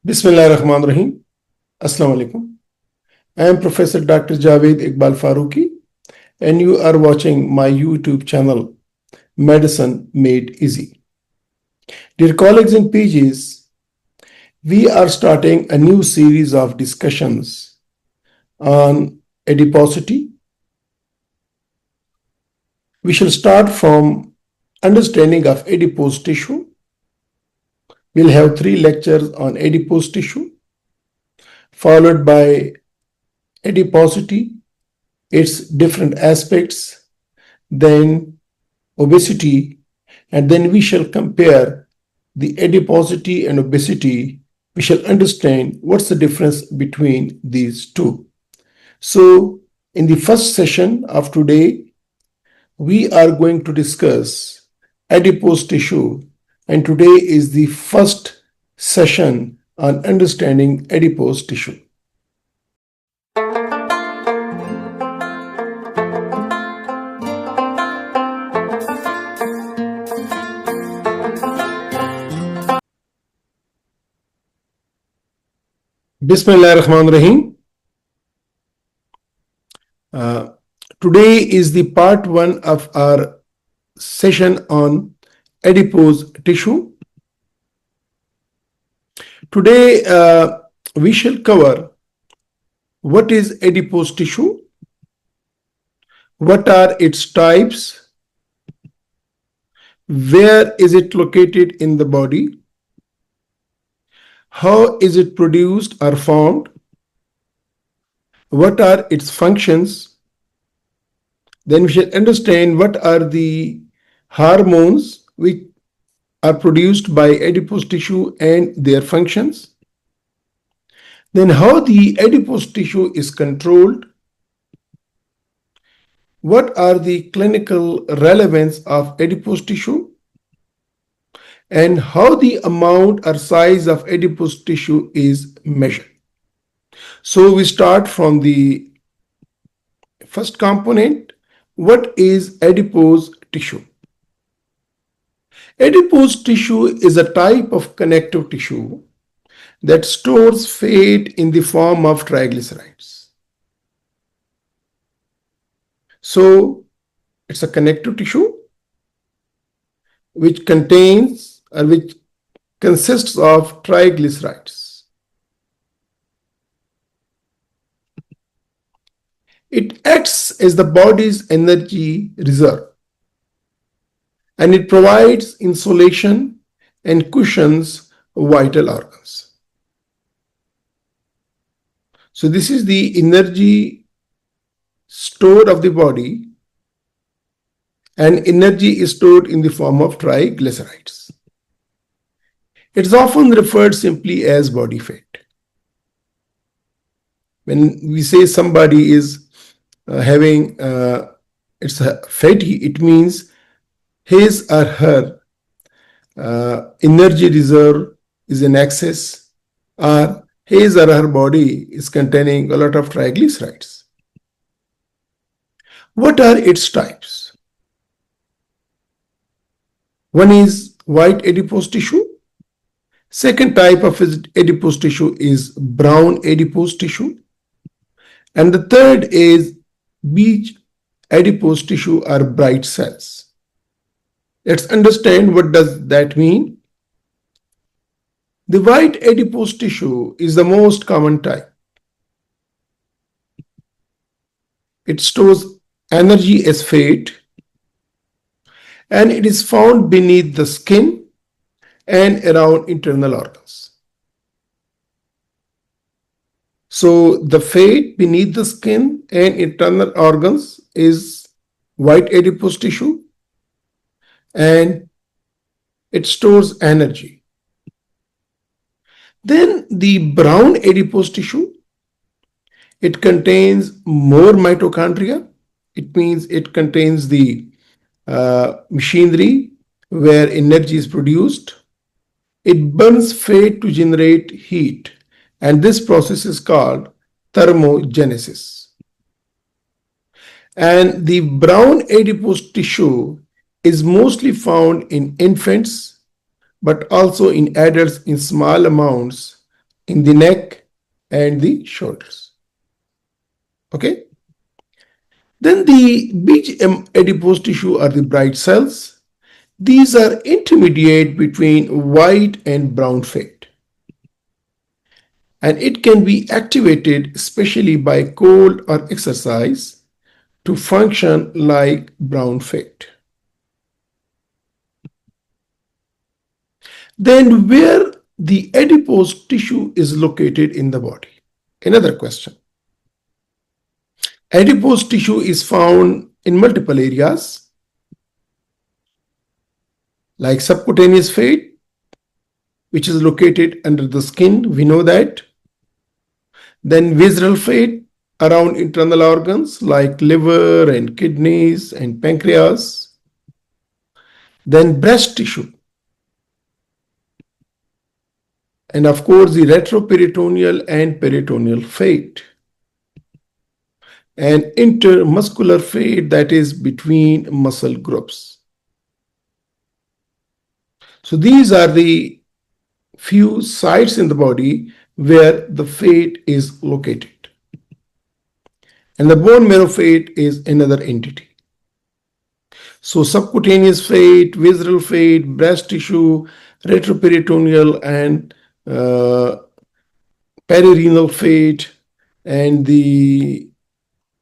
Bismillahirrahmanirrahim. Assalamu alaikum. I am Professor Dr. Javed Iqbal FAROOQI, and you are watching my YouTube channel, Medicine Made Easy. Dear colleagues and PGs, we are starting a new series of discussions on adiposity. We shall start from understanding of adipose tissue. We'll have 3 lectures on adipose tissue, followed by adiposity, its different aspects, then obesity, and then we shall compare the adiposity and obesity. We shall understand what's the difference between these two. So in the first session of today, we are going to discuss adipose tissue, and today is the first session on understanding adipose tissue. Bismillahirrahmanirrahim. Today is the part 1 of our session on adipose tissue. Today we shall cover what is adipose tissue, what are its types, where is it located in the body, how is it produced or formed, what are its functions. Then we shall understand what are the hormones which are produced by adipose tissue and their functions. Then how the adipose tissue is controlled. What are the clinical relevance of adipose tissue, and how the amount or size of adipose tissue is measured. So we start from the first component. What is adipose tissue? Adipose tissue is a type of connective tissue that stores fat in the form of triglycerides. So it's a connective tissue which contains or which consists of triglycerides. It acts as the body's energy reserve, and it provides insulation and cushions vital organs. So this is the energy stored of the body, and energy is stored in the form of triglycerides. It is often referred simply as body fat. When we say somebody is having it's fatty, it means his or her energy reserve is in excess, or his or her body is containing a lot of triglycerides. What are its types? One is white adipose tissue. Second type of adipose tissue is brown adipose tissue. And the third is beige adipose tissue or bright cells. Let's understand what does that mean. The white adipose tissue is the most common type. It stores energy as fat, and it is found beneath the skin and around internal organs. So the fat beneath the skin and internal organs is white adipose tissue, and it stores energy. Then the brown adipose tissue, it contains more mitochondria. It means it contains the machinery where energy is produced. It burns fat to generate heat, and this process is called thermogenesis. And the brown adipose tissue is mostly found in infants, but also in adults in small amounts in the neck and the shoulders. Okay. Then the beach adipose tissue are the bright cells. These are intermediate between white and brown fat, and it can be activated especially by cold or exercise to function like brown fat. Then where the adipose tissue is located in the body? Another question. Adipose tissue is found in multiple areas like subcutaneous fat, which is located under the skin, we know that. Then visceral fat around internal organs like liver and kidneys and pancreas. Then breast tissue. And of course, the retroperitoneal and peritoneal fat. And intermuscular fat, that is between muscle groups. So these are the few sites in the body where the fat is located. And the bone marrow fat is another entity. So subcutaneous fat, visceral fat, breast tissue, retroperitoneal and perirenal fat, and the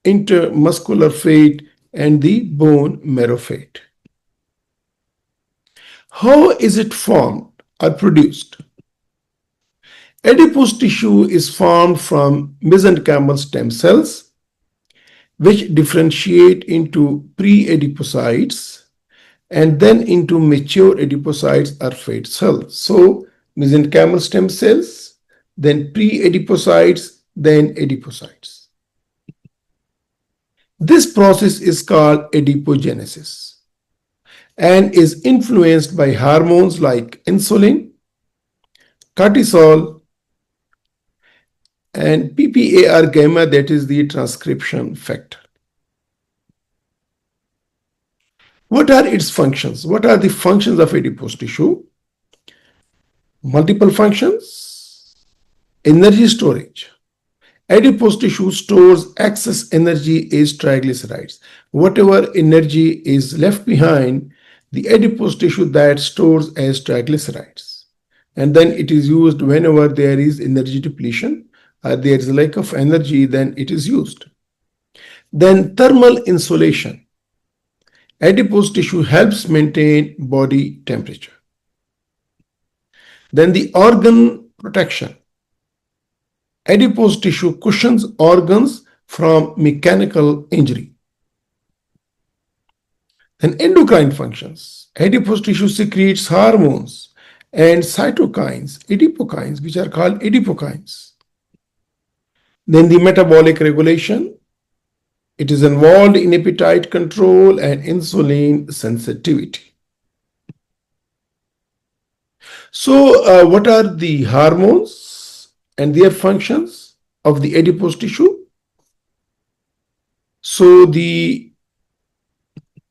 intermuscular fat and the bone marrow fat. How is it formed or produced? Adipose tissue is formed from mesenchymal stem cells, which differentiate into pre-adipocytes and then into mature adipocytes or fat cells. So mesenchymal stem cells, then pre-adipocytes, then adipocytes. This process is called adipogenesis and is influenced by hormones like insulin, cortisol, and PPAR gamma, that is the transcription factor. What are its functions? What are the functions of adipose tissue? Multiple functions. Energy storage. Adipose tissue stores excess energy as triglycerides. Whatever energy is left behind, the adipose tissue that stores as triglycerides. And then it is used whenever there is energy depletion, there is a lack of energy, then it is used. Then thermal insulation. Adipose tissue helps maintain body temperature. Then the organ protection. Adipose tissue cushions organs from mechanical injury. Then endocrine functions. Adipose tissue secretes hormones and cytokines, adipokines, which are called adipokines. Then the metabolic regulation. It is involved in appetite control and insulin sensitivity. So what are the hormones and their functions of the adipose tissue? So the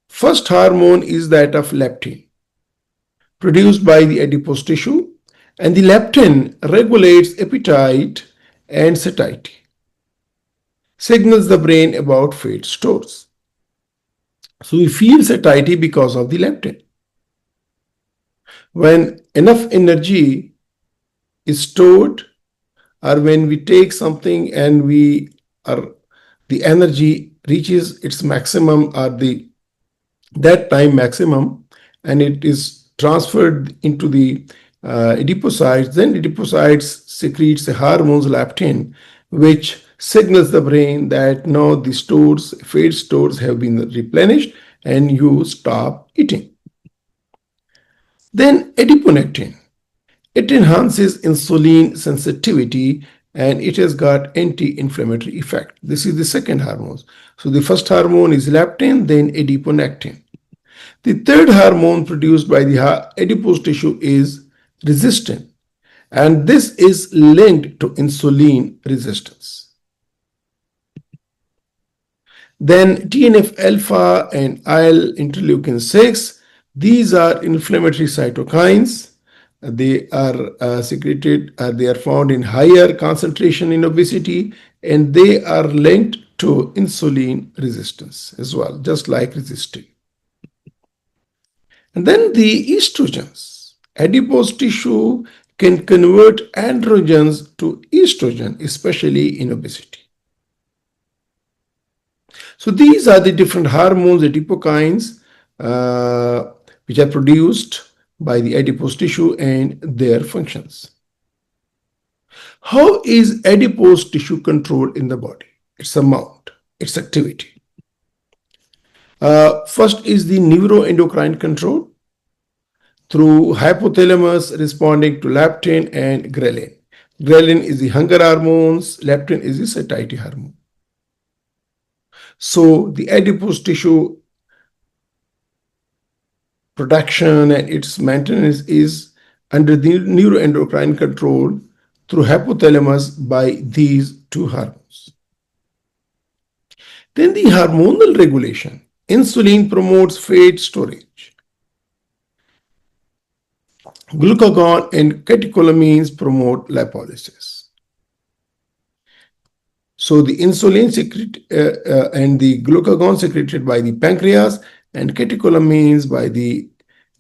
first hormone is that of leptin, produced by the adipose tissue, and the leptin regulates appetite and satiety, signals the brain about fat stores. So we feel satiety because of the leptin. When enough energy is stored, or when we take something and the energy reaches its maximum or that time maximum, and it is transferred into the adipocytes, then adipocytes secretes the hormones leptin, which signals the brain that now the fat stores have been replenished and you stop eating. Then adiponectin. It enhances insulin sensitivity and it has got anti-inflammatory effect. This is the second hormone. So the first hormone is leptin, then adiponectin. The third hormone produced by the adipose tissue is resistin, and this is linked to insulin resistance. Then TNF-alpha and IL-interleukin 6, these are inflammatory cytokines they are secreted, they are found in higher concentration in obesity, and they are linked to insulin resistance as well, just like resistin. And then the estrogens. Adipose tissue can convert androgens to estrogen, especially in obesity. So these are the different hormones, adipokines, which are produced by the adipose tissue and their functions. How is adipose tissue controlled in the body? Its amount, its activity. First is the neuroendocrine control through hypothalamus responding to leptin and ghrelin. Ghrelin is the hunger hormones, leptin is the satiety hormone. So the adipose tissue protection and its maintenance is under the neuroendocrine control through hypothalamus by these two hormones. Then the hormonal regulation. Insulin promotes fat storage. Glucagon and catecholamines promote lipolysis. So the insulin and the glucagon secreted by the pancreas and catecholamines by the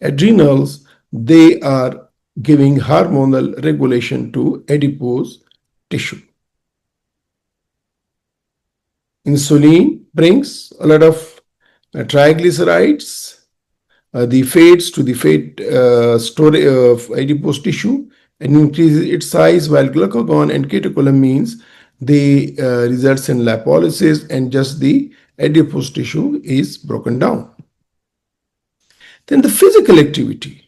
adrenals, they are giving hormonal regulation to adipose tissue. Insulin brings a lot of triglycerides, the fats to the fat storage of adipose tissue and increases its size, while glucagon and catecholamines they results in lipolysis and just the adipose tissue is broken down. Then the physical activity.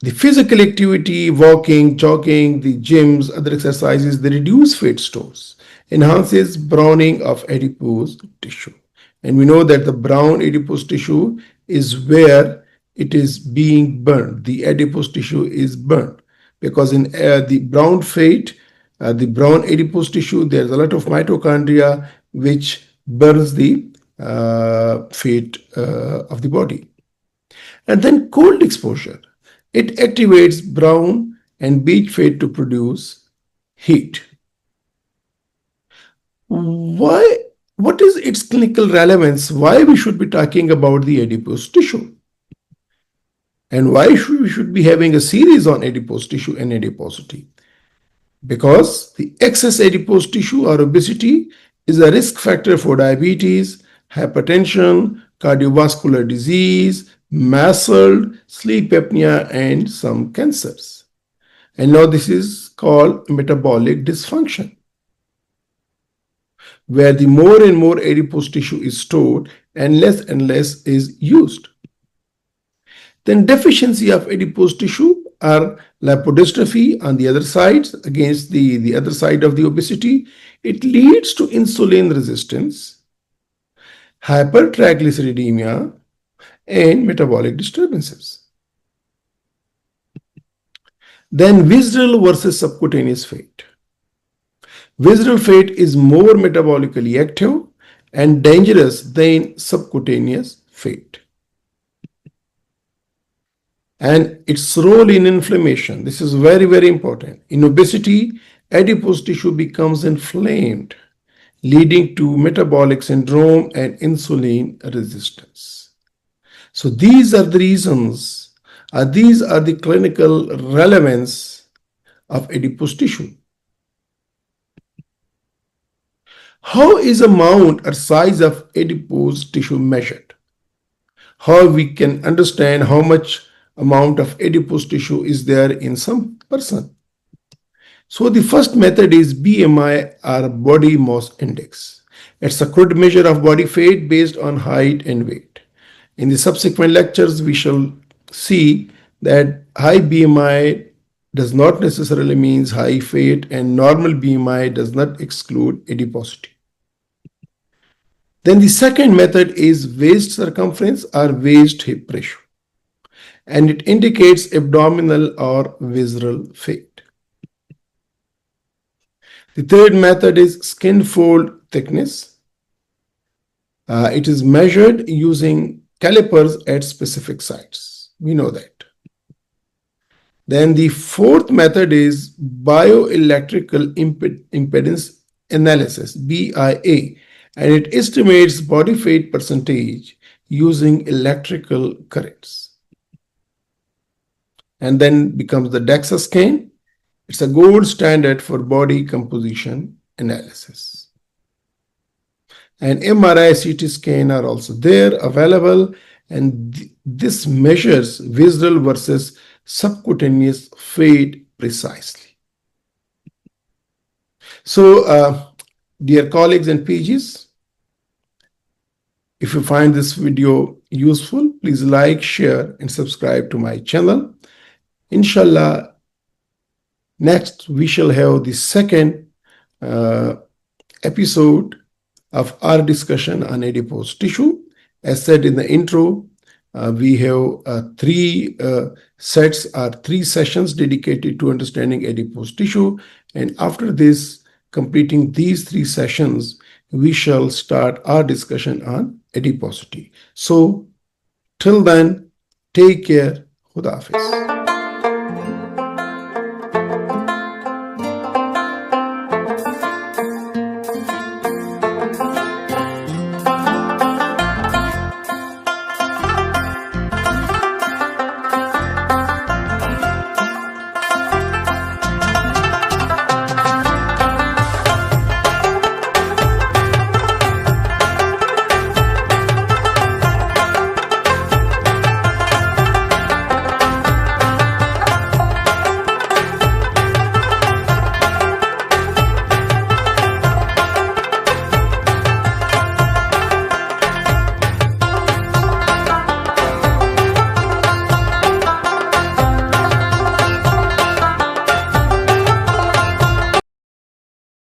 The physical activity, walking, jogging, the gyms, other exercises, they reduce fat stores, enhances browning of adipose tissue. And we know that the brown adipose tissue is where it is being burned. The adipose tissue is burned because in the brown fat, the brown adipose tissue, there's a lot of mitochondria which burns the fat of the body. And then cold exposure. It activates brown and beige fat to produce heat. Why? What is its clinical relevance? Why we should be talking about the adipose tissue? And why we should be having a series on adipose tissue and adiposity? Because the excess adipose tissue or obesity is a risk factor for diabetes, hypertension, cardiovascular disease, MASLD, sleep apnea, and some cancers. And now this is called metabolic dysfunction, where the more and more adipose tissue is stored and less is used. Then deficiency of adipose tissue or lipodystrophy on the other side, against the other side of the obesity, it leads to insulin resistance, hypertriglyceridemia, and metabolic disturbances. Then visceral versus subcutaneous fat. Visceral fat is more metabolically active and dangerous than subcutaneous fat. And its role in inflammation. This is very, very important. In obesity, adipose tissue becomes inflamed, leading to metabolic syndrome and insulin resistance. So these are the reasons, these are the clinical relevance of adipose tissue. How is amount or size of adipose tissue measured? How we can understand how much amount of adipose tissue is there in some person? So the first method is BMI or body mass index. It's a crude measure of body fat based on height and weight. In the subsequent lectures, we shall see that high BMI does not necessarily mean high fat, and normal BMI does not exclude adiposity. Then the second method is waist circumference or waist hip ratio, and it indicates abdominal or visceral fat. The third method is skin fold thickness. It is measured using calipers at specific sites. We know that. Then the fourth method is bioelectrical impedance analysis, BIA, and it estimates body fat percentage using electrical currents. And then becomes the DEXA scan. It's a gold standard for body composition analysis. And MRI, CT scan are also there available, and this measures visceral versus subcutaneous fat precisely. So, dear colleagues and PGs, if you find this video useful, please like, share, and subscribe to my channel. Inshallah, next we shall have the second episode of our discussion on adipose tissue. As said in the intro, we have three sessions dedicated to understanding adipose tissue. And after this, completing these 3 sessions, we shall start our discussion on adiposity. So, till then, take care. Khuda Hafiz.